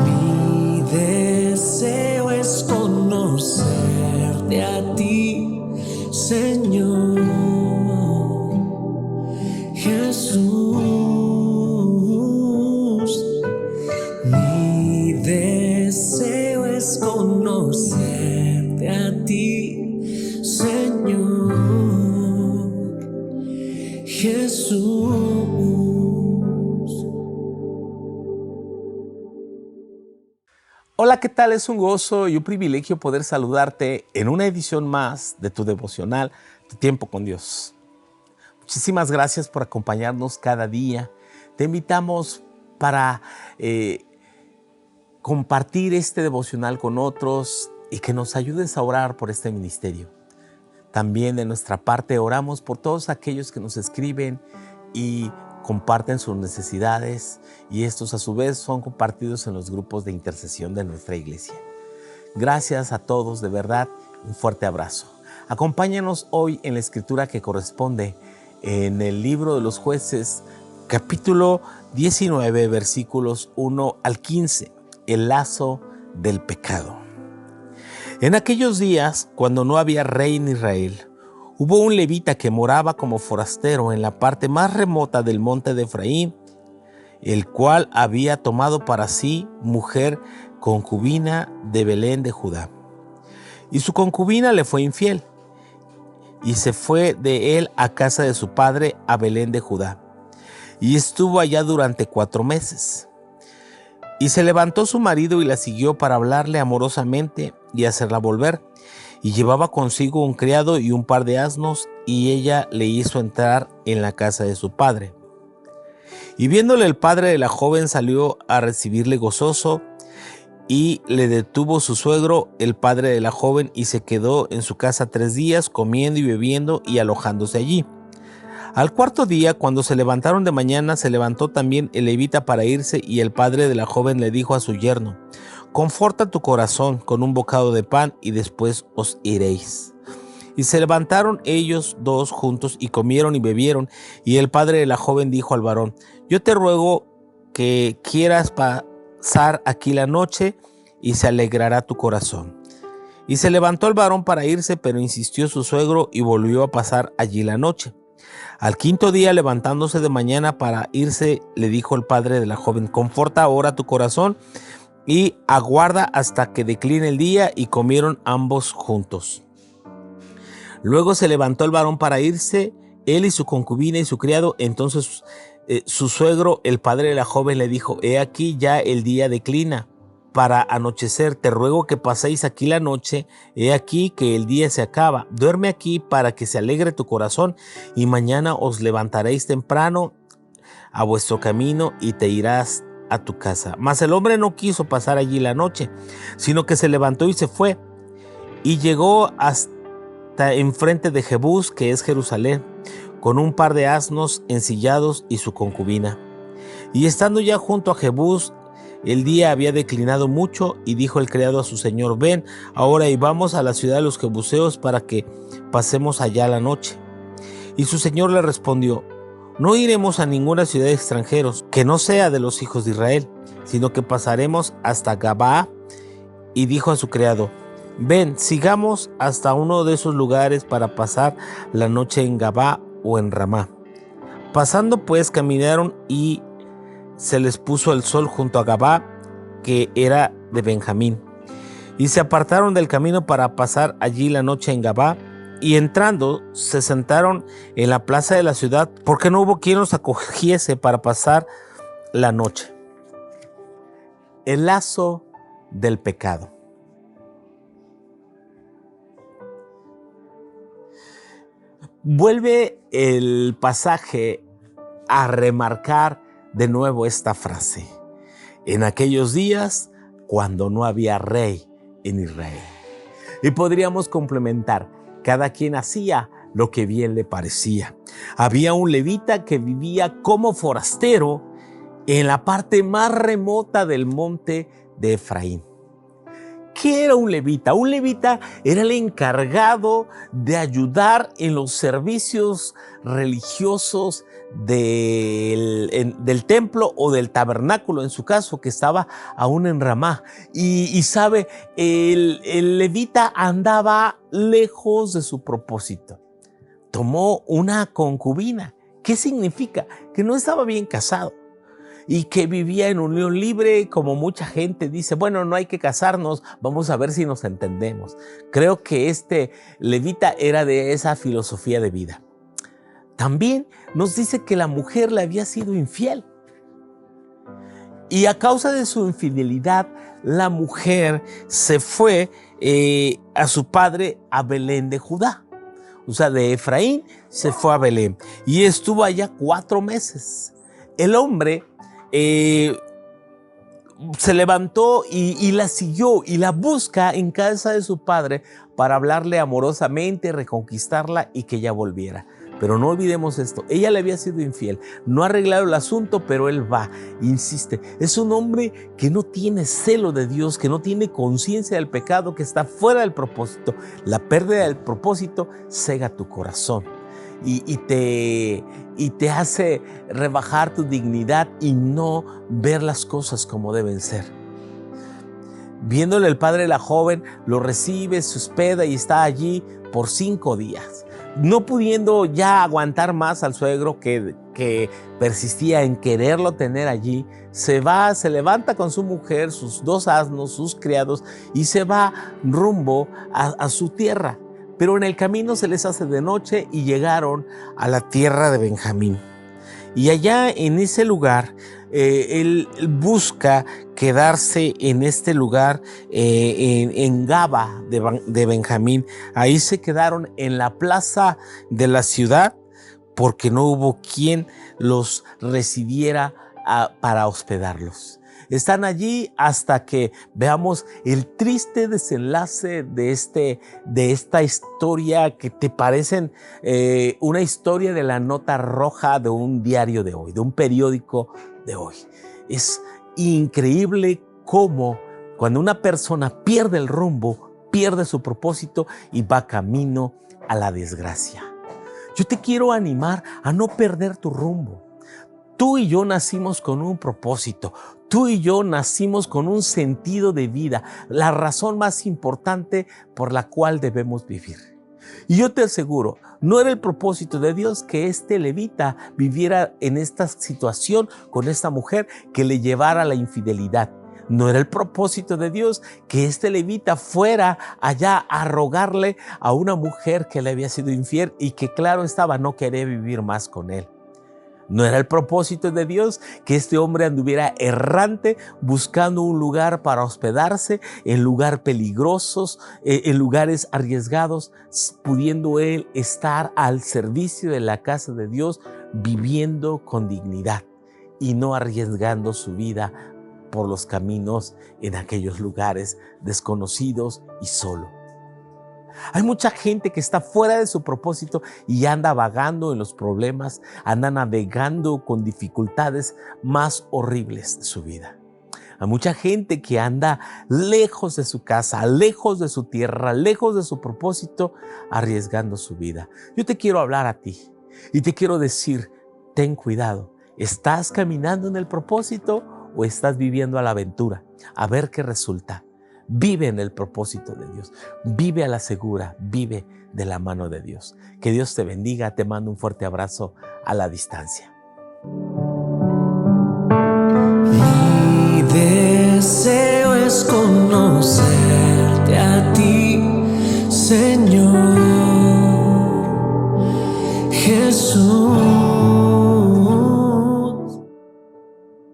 Mi deseo es conocerte a ti, Señor Jesús. Mi deseo es conocerte a ti, Señor Jesús. Hola, ¿qué tal? Es un gozo y un privilegio poder saludarte en una edición más de tu devocional, Tu Tiempo con Dios. Muchísimas gracias por acompañarnos cada día. Te invitamos para compartir este devocional con otros y que nos ayudes a orar por este ministerio. También de nuestra parte oramos por todos aquellos que nos escriben y comparten sus necesidades, y estos a su vez son compartidos en los grupos de intercesión de nuestra iglesia. Gracias a todos, de verdad, un fuerte abrazo. Acompáñanos hoy en la escritura que corresponde en el libro de los Jueces, capítulo 19, versículos 1 al 15, el lazo del pecado. En aquellos días, cuando no había rey en Israel, hubo un levita que moraba como forastero en la parte más remota del monte de Efraín, el cual había tomado para sí mujer concubina de Belén de Judá. Y su concubina le fue infiel, y se fue de él a casa de su padre a Belén de Judá, y estuvo allá durante 4 meses. Y se levantó su marido y la siguió para hablarle amorosamente y hacerla volver. Y llevaba consigo un criado y un par de asnos, y ella le hizo entrar en la casa de su padre. Y viéndole el padre de la joven, salió a recibirle gozoso, y le detuvo su suegro, el padre de la joven, y se quedó en su casa 3 días, comiendo y bebiendo y alojándose allí. Al 4.º día, cuando se levantaron de mañana, se levantó también el levita para irse, y el padre de la joven le dijo a su yerno: «Conforta tu corazón con un bocado de pan, y después os iréis». Y se levantaron ellos 2 juntos, y comieron y bebieron, y el padre de la joven dijo al varón: «Yo te ruego que quieras pasar aquí la noche, y se alegrará tu corazón». Y se levantó el varón para irse, pero insistió su suegro, y volvió a pasar allí la noche. Al 5.º día, levantándose de mañana para irse, le dijo el padre de la joven: «Conforta ahora tu corazón y aguarda hasta que decline el día». Y comieron ambos juntos. Luego se levantó el varón para irse, él y su concubina y su criado. Entonces su suegro, el padre de la joven, le dijo: «He aquí ya el día declina para anochecer, te ruego que paséis aquí la noche, he aquí que el día se acaba, duerme aquí para que se alegre tu corazón, y mañana os levantaréis temprano a vuestro camino y te irás a tu casa». Mas el hombre no quiso pasar allí la noche, sino que se levantó y se fue, y llegó hasta enfrente de Jebús, que es Jerusalén, con un par de asnos ensillados y su concubina. Y estando ya junto a Jebús, el día había declinado mucho, y dijo el criado a su señor: «Ven ahora y vamos a la ciudad de los jebuseos para que pasemos allá la noche». Y su señor le respondió: «No iremos a ninguna ciudad de extranjeros que no sea de los hijos de Israel, sino que pasaremos hasta Gabaa». Y dijo a su criado: «Ven, sigamos hasta uno de esos lugares para pasar la noche en Gabaa o en Ramá». Pasando pues, caminaron, y se les puso el sol junto a Gabaa, que era de Benjamín. Y se apartaron del camino para pasar allí la noche en Gabaa, y entrando se sentaron en la plaza de la ciudad, porque no hubo quien los acogiese para pasar la noche. El lazo del pecado. Vuelve el pasaje a remarcar de nuevo esta frase: en aquellos días cuando no había rey en Israel. Y podríamos complementar: cada quien hacía lo que bien le parecía. Había un levita que vivía como forastero en la parte más remota del monte de Efraín. ¿Qué era un levita? Un levita era el encargado de ayudar en los servicios religiosos del templo o del tabernáculo, en su caso, que estaba aún en Ramá. Y sabe, el levita andaba lejos de su propósito. Tomó una concubina. ¿Qué significa? Que no estaba bien casado y que vivía en unión libre, como mucha gente dice, bueno, no hay que casarnos, vamos a ver si nos entendemos. Creo que este levita era de esa filosofía de vida. También nos dice que la mujer le había sido infiel. Y a causa de su infidelidad, la mujer se fue a su padre a Belén de Judá. O sea, de Efraín se fue a Belén y estuvo allá 4 meses. El hombre se levantó y la siguió y la busca en casa de su padre para hablarle amorosamente, reconquistarla y que ella volviera. Pero no olvidemos esto, ella le había sido infiel, no ha arreglado el asunto, pero él va, insiste. Es un hombre que no tiene celo de Dios, que no tiene conciencia del pecado, que está fuera del propósito. La pérdida del propósito cega tu corazón y te hace rebajar tu dignidad y no ver las cosas como deben ser. Viéndole el padre de la joven, lo recibe, se hospeda y está allí por 5 días. No pudiendo ya aguantar más al suegro que persistía en quererlo tener allí, se levanta con su mujer, sus 2 asnos, sus criados y se va rumbo a su tierra. Pero en el camino se les hace de noche y llegaron a la tierra de Benjamín. Y allá en ese lugar, él busca quedarse en este lugar, en Gaba de Benjamín. Ahí se quedaron en la plaza de la ciudad porque no hubo quien los recibiera para hospedarlos. Están allí hasta que veamos el triste desenlace de esta historia que te parecen una historia de la nota roja de un diario de hoy, de un periódico de hoy. Es increíble cómo cuando una persona pierde el rumbo, pierde su propósito y va camino a la desgracia. Yo te quiero animar a no perder tu rumbo. Tú y yo nacimos con un propósito. Tú y yo nacimos con un sentido de vida, la razón más importante por la cual debemos vivir. Y yo te aseguro, no era el propósito de Dios que este levita viviera en esta situación con esta mujer que le llevara a la infidelidad. No era el propósito de Dios que este levita fuera allá a rogarle a una mujer que le había sido infiel y que claro estaba, no quería vivir más con él. No era el propósito de Dios que este hombre anduviera errante buscando un lugar para hospedarse, en lugares peligrosos, en lugares arriesgados, pudiendo él estar al servicio de la casa de Dios, viviendo con dignidad y no arriesgando su vida por los caminos en aquellos lugares desconocidos y solo. Hay mucha gente que está fuera de su propósito y anda vagando en los problemas, anda navegando con dificultades más horribles de su vida. Hay mucha gente que anda lejos de su casa, lejos de su tierra, lejos de su propósito, arriesgando su vida. Yo te quiero hablar a ti y te quiero decir, ten cuidado. ¿Estás caminando en el propósito o estás viviendo a la aventura? A ver qué resulta. Vive en el propósito de Dios, vive a la segura, vive de la mano de Dios. Que Dios te bendiga, te mando un fuerte abrazo a la distancia. Mi deseo es conocerte a ti, Señor Jesús.